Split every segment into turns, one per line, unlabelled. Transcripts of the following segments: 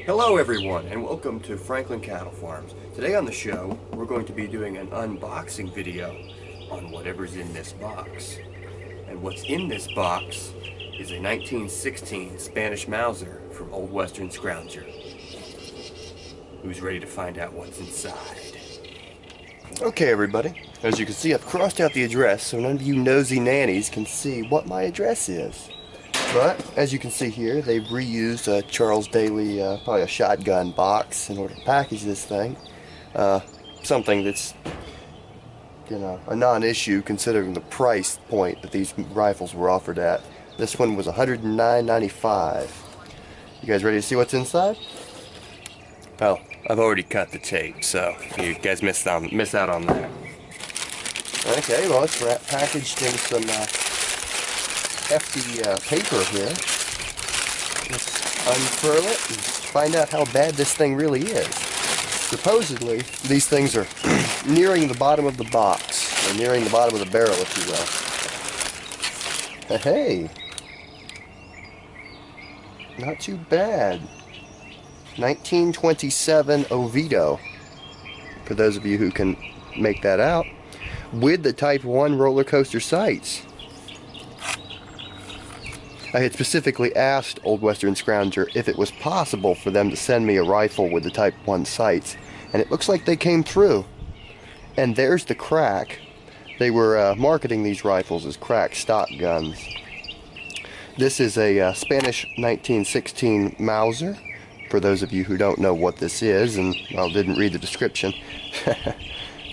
Hello everyone, and welcome to Franklin Cattle Farms. Today on the show, we're going to be doing an unboxing video on whatever's in this box. And what's in this box is a 1916 Spanish Mauser from Old Western Scrounger. Who's ready to find out what's inside? Okay everybody, as you can see I've crossed out the address so none of you nosy nannies can see what my address is. But, as you can see here, they've reused a Charles Daly, probably a shotgun box in order to package this thing. Something that's, a non-issue considering the price point that these rifles were offered at. This one was $109.95. You guys ready to see what's inside? Oh, I've already cut the tape, so you guys missed out on that. Okay, well, it's packaged in some hefty paper here. Let's unfurl it and find out how bad this thing really is. Supposedly, these things are nearing the bottom of the box, or nearing the bottom of the barrel, if you will. Hey, not too bad. 1927 O.W.S, for those of you who can make that out, with the Type 1 roller coaster sights. I had specifically asked Old Western Scrounger if it was possible for them to send me a rifle with the Type 1 sights, and it looks like they came through. And there's the crack. They were marketing these rifles as crack stock guns. This is a Spanish 1916 Mauser, for those of you who don't know what this is and, well, didn't read the description.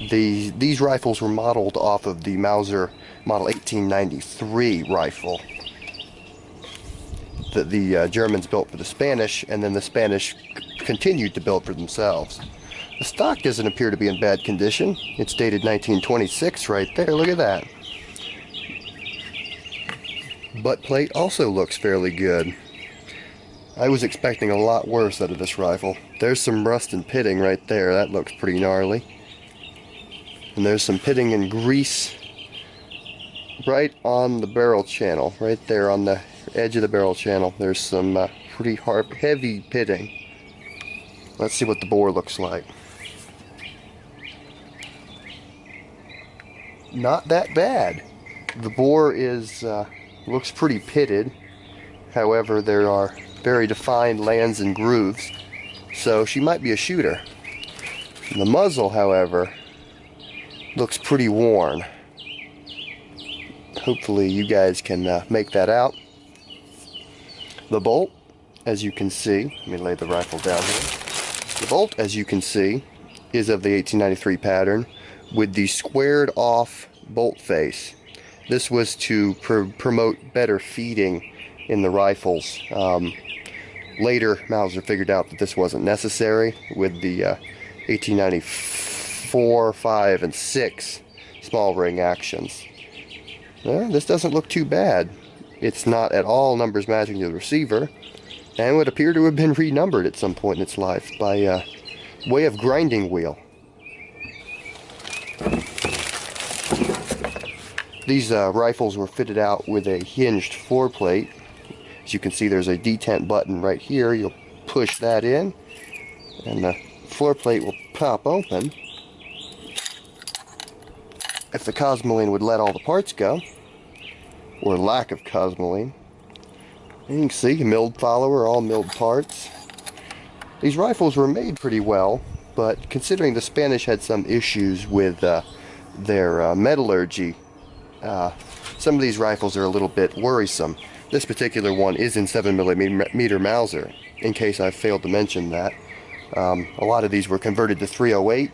These rifles were modeled off of the Mauser Model 1893 rifle that the Germans built for the Spanish, and then the Spanish continued to build for themselves. The stock doesn't appear to be in bad condition. It's dated 1926 right there, look at that. Butt plate also looks fairly good. I was expecting a lot worse out of this rifle. There's some rust and pitting right there, that looks pretty gnarly. And there's some pitting and grease right on the barrel channel, right there on the edge of the barrel channel. There's some pretty hard, heavy pitting. Let's see what the bore looks like. Not that bad. The bore is looks pretty pitted. However, there are very defined lands and grooves, so she might be a shooter. The muzzle, however, looks pretty worn. Hopefully you guys can make that out. The bolt, as you can see, let me lay the rifle down here. The bolt, as you can see, is of the 1893 pattern with the squared off bolt face. This was to promote better feeding in the rifles. Later, Mauser figured out that this wasn't necessary with the 1894, 5, and 6 small ring actions. Well, this doesn't look too bad. It's not at all numbers matching to the receiver, and would appear to have been renumbered at some point in its life by way of grinding wheel. These rifles were fitted out with a hinged floor plate. As you can see, there's a detent button right here. You'll push that in, and the floor plate will pop open. If the cosmoline would let all the parts go, or lack of cosmoline. And you can see, milled follower, all milled parts. These rifles were made pretty well, but considering the Spanish had some issues with their metallurgy, some of these rifles are a little bit worrisome. This particular one is in 7mm Mauser, in case I failed to mention that. A lot of these were converted to 308,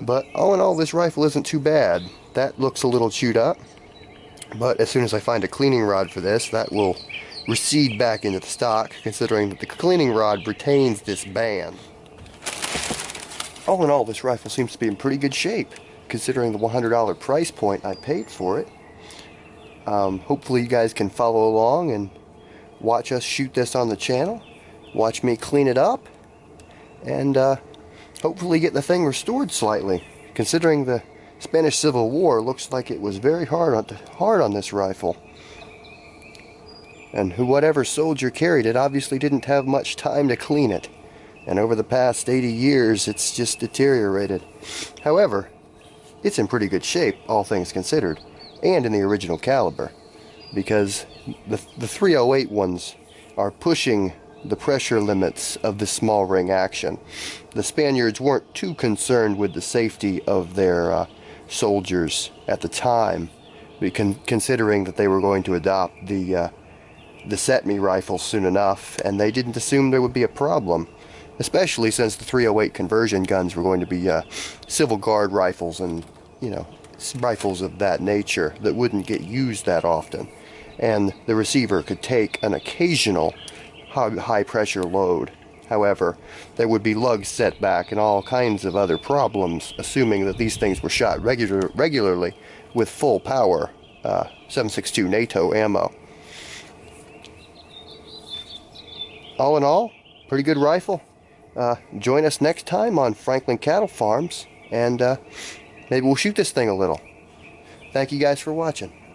but all in all, this rifle isn't too bad. That looks a little chewed up. But as soon as I find a cleaning rod for this, that will recede back into the stock, considering that the cleaning rod retains this band. All in all, this rifle seems to be in pretty good shape, considering the $100 price point I paid for it. Hopefully you guys can follow along and watch us shoot this on the channel, watch me clean it up, and hopefully get the thing restored slightly, considering the Spanish Civil War looks like it was very hard on this rifle. and whatever soldier carried it obviously didn't have much time to clean it. And over the past 80 years, it's just deteriorated. However, it's in pretty good shape, all things considered, and in the original caliber, because the 308 ones are pushing the pressure limits of the small ring action. The Spaniards weren't too concerned with the safety of their soldiers at the time, considering that they were going to adopt the set-me rifle soon enough, and they didn't assume there would be a problem, especially since the 308 conversion guns were going to be civil guard rifles and, you know, rifles of that nature that wouldn't get used that often, and the receiver could take an occasional high pressure load. However, there would be lug setback and all kinds of other problems, assuming that these things were shot regularly with full power 7.62 NATO ammo. All in all, pretty good rifle. Join us next time on Franklin Cattle Farms, and maybe we'll shoot this thing a little. Thank you guys for watching.